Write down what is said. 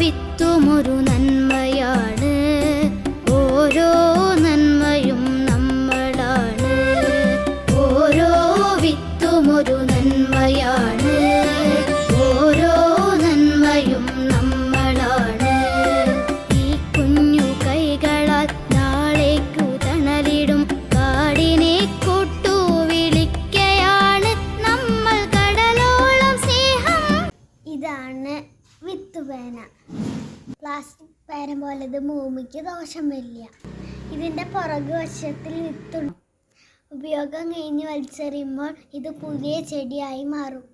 വിത്തുമൊരു നന്മയാണ്, ഓരോ നന്മയും നമ്മളാണ്. ഓരോ വിത്തുമൊരു നന്മയാണ്, ഓരോ നന്മയും നമ്മളാണ്. ഈ കുഞ്ഞു കൈകളാൽ നാളേക്കു തണലിടും കാടിനെ കൊട്ടു വിളിക്കയാണ് നമ്മൾ കടലോളം സ്നേഹം. ഇതാണ് വിത്തുപേന. പ്ലാസ്റ്റിക് പേന പോലെ ഇത് ഭൂമിക്ക് ദോഷം വരില്ല. ഇതിൻ്റെ പുറകു വശത്തിൽ വിത്തുണ്ട്. ഉപയോഗം കഴിഞ്ഞ് വലിച്ചെറിയുമ്പോൾ ഇത് പുതിയ ചെടിയായി മാറും.